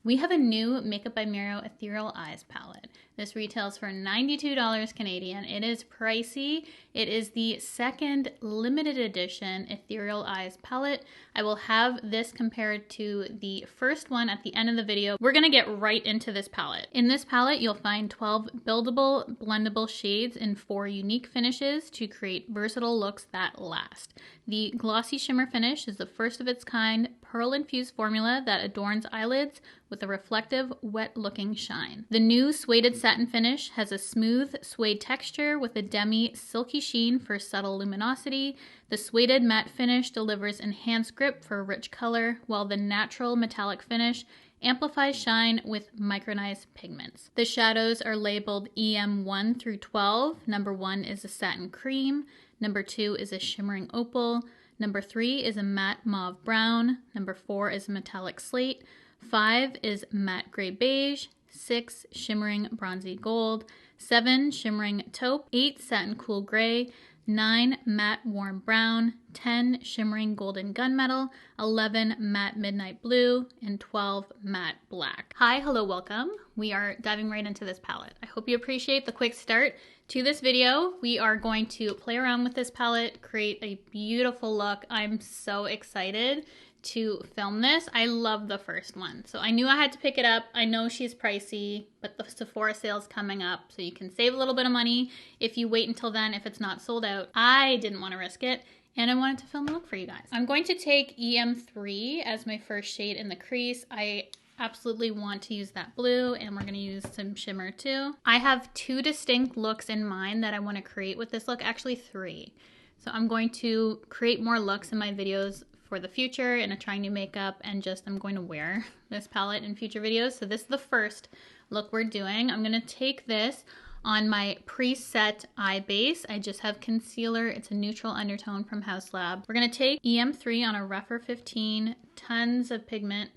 We have a new Makeup by Meryl Ethereal Eyes palette. This retails for $92 Canadian. It is pricey. It is the second limited edition Ethereal Eyes palette. I will have this compared to the first one at the end of the video. We're gonna get right into this palette. In this palette, you'll find 12 buildable, blendable shades in 4 unique finishes to create versatile looks that last. The glossy shimmer finish is the first of its kind pearl-infused formula that adorns eyelids with a reflective, wet-looking shine. The new suede satin finish has a smooth suede texture with a demi silky sheen for subtle luminosity. The suede matte finish delivers enhanced grip for rich color, while the natural metallic finish amplifies shine with micronized pigments. The shadows are labeled EM1 through 12. Number 1 is a satin cream. Number 2 is a shimmering opal. Number 3 is a matte mauve brown. Number 4 is a metallic slate. 5 is matte gray beige. 6 shimmering bronzy gold. 7 shimmering taupe. 8 satin cool gray. 9 matte warm brown. 10 shimmering golden gunmetal. 11 matte midnight blue. And 12 matte black. Hi, hello, welcome. We are diving right into this palette. I hope you appreciate the quick start to this video. We are going to play around with this palette, create a beautiful look. I'm so excited to film this. I love the first one. So I knew I had to pick it up. I know she's pricey, but the Sephora sale's coming up, so you can save a little bit of money if you wait until then, if it's not sold out. I didn't want to risk it, and I wanted to film the look for you guys. I'm going to take EM3 as my first shade in the crease. I absolutely want to use that blue, and we're going to use some shimmer too. I have 2 distinct looks in mind that I want to create with this look, actually 3. So I'm going to create more looks in my videos for the future and trying new makeup, and just I'm going to wear this palette in future videos. So this is the first look we're doing. I'm going to take this on my preset eye base. I just have concealer. It's a neutral undertone from House Lab. We're going to take EM3 on a rougher 15, tons of pigment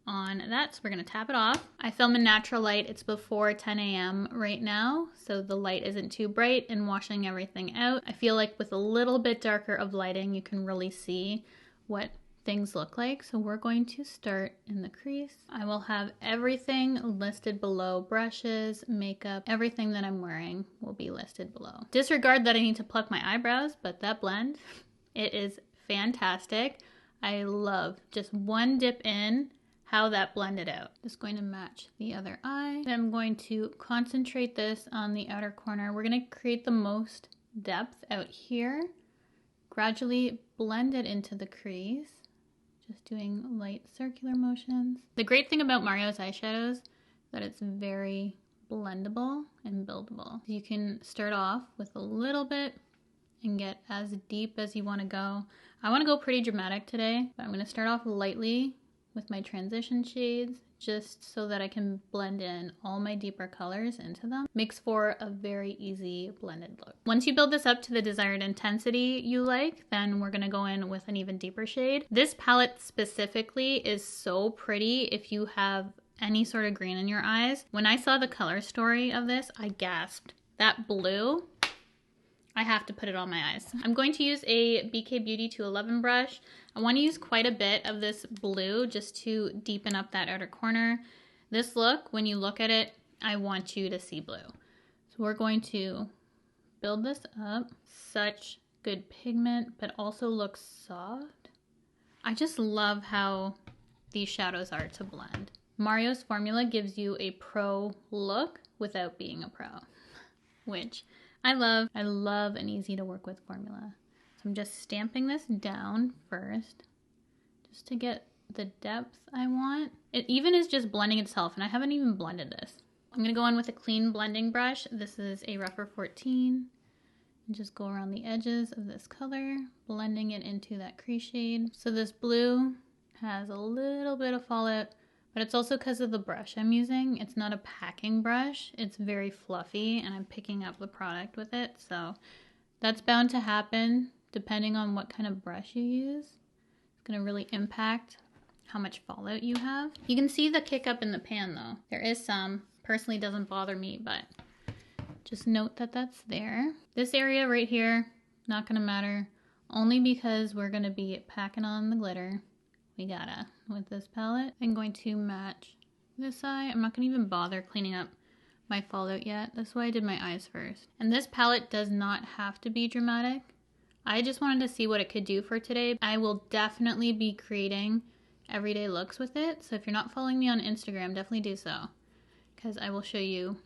on that, so we're gonna tap it off. I film in natural light. It's before 10 a.m. right now, so the light isn't too bright and washing everything out. I feel like with a little bit darker of lighting, you can really see what things look like. So we're going to start in the crease. I will have everything listed below. Brushes, makeup, everything that I'm wearing will be listed below. Disregard that I need to pluck my eyebrows, but that blend, it is fantastic. I love just one dip in, how that blended out. Just going to match the other eye. Then I'm going to concentrate this on the outer corner. We're going to create the most depth out here. Gradually blend it into the crease. Just doing light circular motions. The great thing about Mario's eyeshadows is that it's very blendable and buildable. You can start off with a little bit and get as deep as you want to go. I want to go pretty dramatic today, but I'm going to start off lightly with my transition shades, just so that I can blend in all my deeper colors into them. Makes for a very easy blended look. Once you build this up to the desired intensity you like, then we're gonna go in with an even deeper shade. This palette specifically is so pretty if you have any sort of green in your eyes. When I saw the color story of this, I gasped. That blue, I have to put it on my eyes. I'm going to use a BK Beauty 211 brush. I want to use quite a bit of this blue just to deepen up that outer corner. This look, when you look at it, I want you to see blue. So we're going to build this up. Such good pigment, but also looks soft. I just love how these shadows are to blend. Mario's formula gives you a pro look without being a pro, which I love. I love an easy to work with formula. So I'm just stamping this down first, just to get the depth I want. It even is just blending itself, and I haven't even blended this. I'm gonna go in with a clean blending brush. This is a rougher 14. And just go around the edges of this color, blending it into that crease shade. So this blue has a little bit of fallout, but it's also because of the brush I'm using. It's not a packing brush. It's very fluffy, and I'm picking up the product with it. So that's bound to happen depending on what kind of brush you use. It's gonna really impact how much fallout you have. You can see the kick up in the pan though. There is some. Personally doesn't bother me, but just note that that's there. This area right here, not gonna matter, only because we're gonna be packing on the glitter. We gotta, with this palette. I'm going to match this eye. I'm not gonna even bother cleaning up my fallout yet. That's why I did my eyes first. And this palette does not have to be dramatic. I just wanted to see what it could do for today. I will definitely be creating everyday looks with it. So if you're not following me on Instagram, definitely do so, because I will show you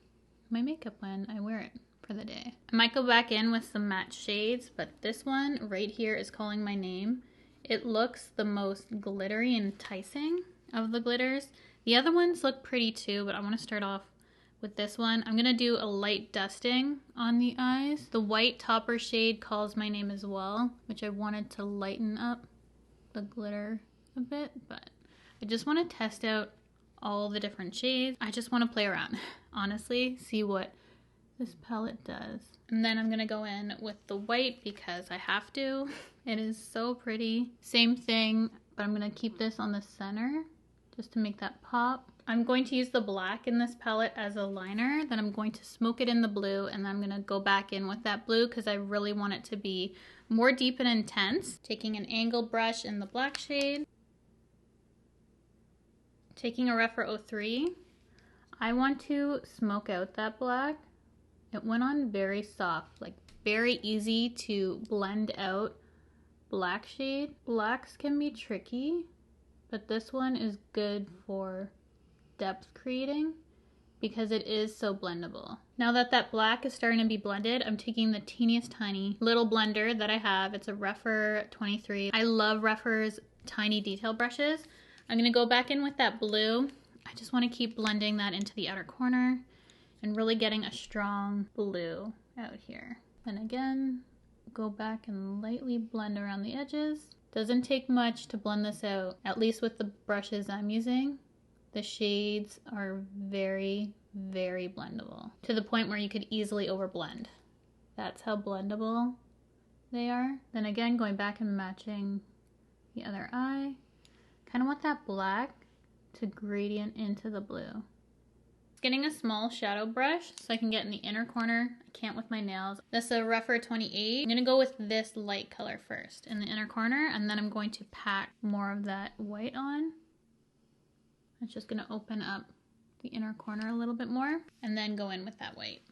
my makeup when I wear it for the day. I might go back in with some matte shades, but this one right here is calling my name. It looks the most glittery and enticing of the glitters. The other ones look pretty too, but I want to start off with this one. I'm gonna do a light dusting on the eyes. The white topper shade calls my name as well, which I wanted to lighten up the glitter a bit, but I just want to test out all the different shades. I just want to play around, honestly, see what this palette does. And then I'm gonna go in with the white because I have to. It is so pretty. Same thing, but I'm gonna keep this on the center just to make that pop. I'm going to use the black in this palette as a liner, then I'm going to smoke it in the blue, and then I'm gonna go back in with that blue because I really want it to be more deep and intense. Taking an angled brush in the black shade, taking a Rephr 03, I want to smoke out that black. It went on very soft, like very easy to blend out black shade. Blacks can be tricky, but this one is good for depth creating because it is so blendable. Now that that black is starting to be blended, I'm taking the teeniest tiny little blender that I have. It's a Rephr 23. I love Rephr's tiny detail brushes. I'm gonna go back in with that blue. I just wanna keep blending that into the outer corner and really getting a strong blue out here. And again, go back and lightly blend around the edges. Doesn't take much to blend this out, at least with the brushes I'm using. The shades are very, very blendable to the point where you could easily overblend. That's how blendable they are. Then again, going back and matching the other eye. Kind of want that black to gradient into the blue. Getting a small shadow brush so I can get in the inner corner. I can't with my nails. This is a Rephr 28. I'm gonna go with this light color first in the inner corner, and then I'm going to pack more of that white on. It's just gonna open up the inner corner a little bit more, and then go in with that white.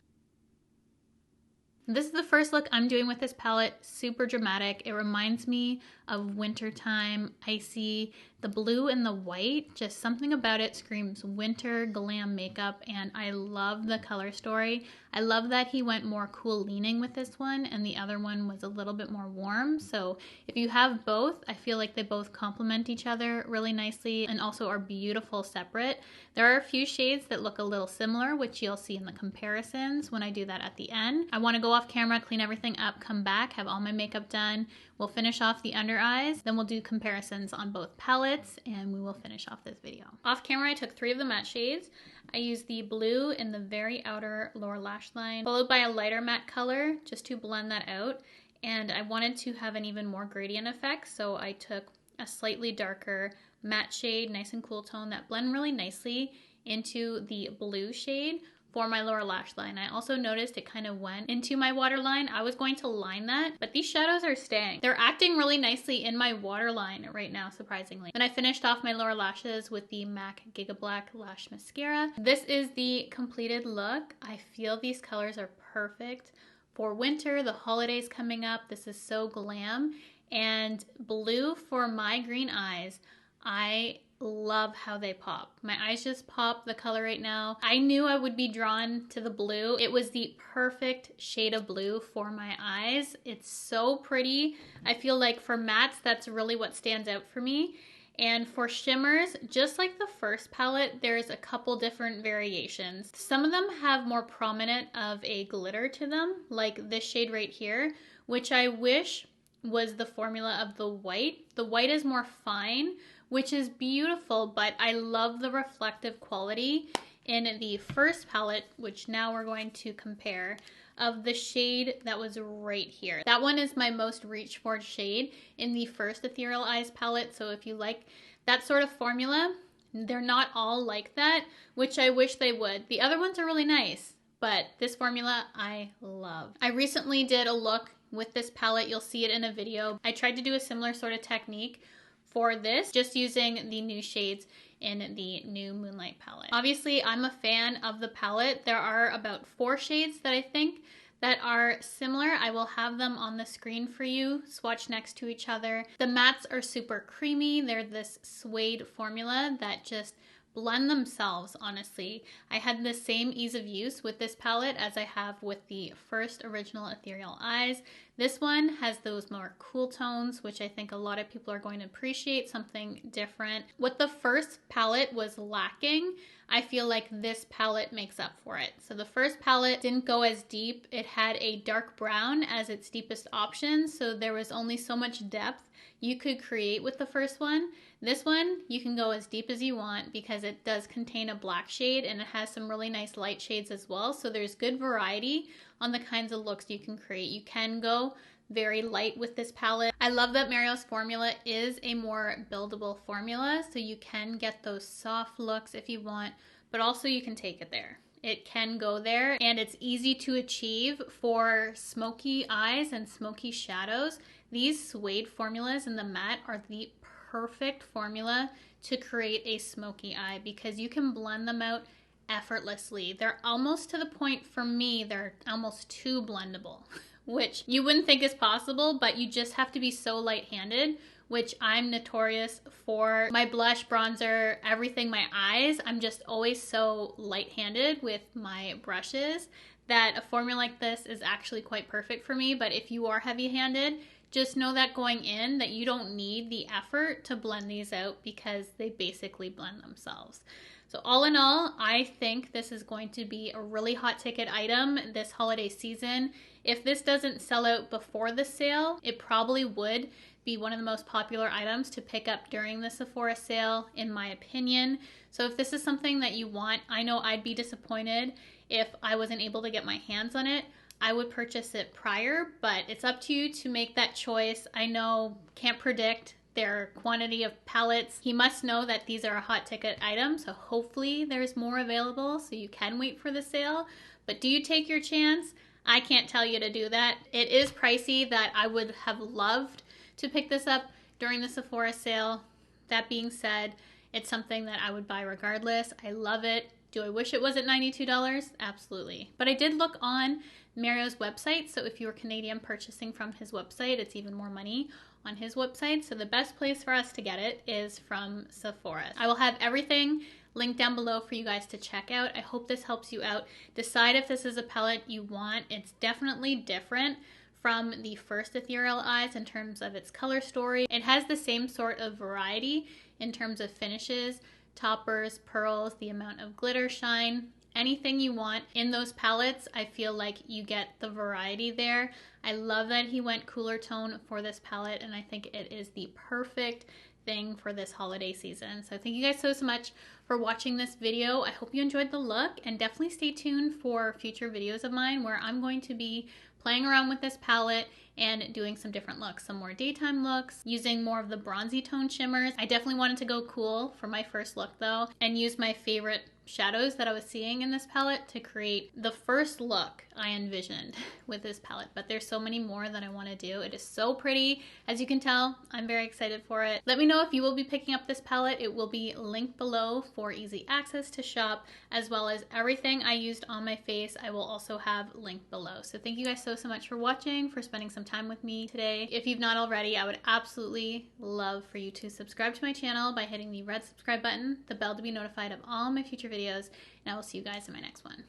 This is the first look I'm doing with this palette, super dramatic. It reminds me of wintertime, icy. The blue and the white, just something about it screams winter glam makeup, and I love the color story. I love that he went more cool leaning with this one, and the other one was a little bit more warm. So if you have both, I feel like they both complement each other really nicely and also are beautiful separate. There are a few shades that look a little similar, which you'll see in the comparisons when I do that at the end. I want to go off camera, clean everything up, come back, have all my makeup done. We'll finish off the under eyes, then we'll do comparisons on both palettes, and we will finish off this video. Off camera, I took 3 of the matte shades. I used the blue in the very outer lower lash line, followed by a lighter matte color just to blend that out. And I wanted to have an even more gradient effect, so I took a slightly darker matte shade, nice and cool tone, that blend really nicely into the blue shade for my lower lash line. I also noticed it kind of went into my waterline. I was going to line that, but these shadows are staying. They're acting really nicely in my waterline right now, surprisingly. Then I finished off my lower lashes with the MAC Giga Black Lash Mascara. This is the completed look. I feel these colors are perfect for winter, the holidays coming up. This is so glam. And blue for my green eyes. I love how they pop. My eyes just pop the color right now. I knew I would be drawn to the blue. It was the perfect shade of blue for my eyes. It's so pretty. I feel like for mattes, that's really what stands out for me. And for shimmers, just like the first palette, there's a couple different variations. Some of them have more prominent of a glitter to them, like this shade right here, which I wish was the formula of the white. The white is more fine, which is beautiful, but I love the reflective quality in the first palette, which now we're going to compare, of the shade that was right here. That one is my most reach for shade in the first Ethereal Eyes palette, so if you like that sort of formula, they're not all like that, which I wish they would. The other ones are really nice, but this formula I love. I recently did a look with this palette. You'll see it in a video. I tried to do a similar sort of technique for this, just using the new shades in the new Moonlight palette. Obviously, I'm a fan of the palette. There are about 4 shades that I think that are similar. I will have them on the screen for you, swatch next to each other. The mattes are super creamy. They're this suede formula that just blend themselves, honestly. I had the same ease of use with this palette as I have with the first original Ethereal Eyes. This one has those more cool tones, which I think a lot of people are going to appreciate, something different. What the first palette was lacking, I feel like this palette makes up for it. So the first palette didn't go as deep. It had a dark brown as its deepest option, so there was only so much depth you could create with the first one. This one, you can go as deep as you want because it does contain a black shade and it has some really nice light shades as well. So there's good variety on the kinds of looks you can create. You can go very light with this palette. I love that Mario's formula is a more buildable formula, so you can get those soft looks if you want, but also you can take it there. It can go there, and it's easy to achieve for smoky eyes and smoky shadows. These suede formulas in the matte are the perfect formula to create a smoky eye because you can blend them out effortlessly. They're almost to the point, for me, they're almost too blendable, which you wouldn't think is possible, but you just have to be so light-handed, which I'm notorious for. My blush, bronzer, everything, my eyes, I'm just always so light-handed with my brushes that a formula like this is actually quite perfect for me. But if you are heavy-handed, just know that going in that you don't need the effort to blend these out because they basically blend themselves. So all in all, I think this is going to be a really hot ticket item this holiday season. If this doesn't sell out before the sale, it probably would be one of the most popular items to pick up during the Sephora sale, in my opinion. So if this is something that you want, I know I'd be disappointed if I wasn't able to get my hands on it. I would purchase it prior, but it's up to you to make that choice. I know, can't predict their quantity of palettes. He must know that these are a hot ticket item, so hopefully there's more available so you can wait for the sale. But do you take your chance? I can't tell you to do that. It is pricey that I would have loved to pick this up during the Sephora sale. That being said, it's something that I would buy regardless. I love it. Do I wish it was at $92? Absolutely. But I did look on Mario's website, so if you're Canadian purchasing from his website, it's even more money on his website. So the best place for us to get it is from Sephora. I will have everything linked down below for you guys to check out. I hope this helps you out. Decide if this is a palette you want. It's definitely different from the first Ethereal Eyes in terms of its color story. It has the same sort of variety in terms of finishes, toppers, pearls, the amount of glitter shine, anything you want in those palettes. I feel like you get the variety there. I love that he went cooler tone for this palette, and I think it is the perfect thing for this holiday season. So thank you guys so much for watching this video. I hope you enjoyed the look, and definitely stay tuned for future videos of mine where I'm going to be playing around with this palette and doing some different looks, some more daytime looks, using more of the bronzy tone shimmers. I definitely wanted to go cool for my first look though, and use my favorite shadows that I was seeing in this palette to create the first look I envisioned with this palette. But there's so many more that I want to do. It is so pretty. As you can tell, I'm very excited for it. Let me know if you will be picking up this palette. It will be linked below for easy access to shop, as well as everything I used on my face I will also have linked below. So thank you guys so much for watching, for spending some time with me today. If you've not already, I would absolutely love for you to subscribe to my channel by hitting the red subscribe button, the bell to be notified of all my future videos, and I will see you guys in my next one.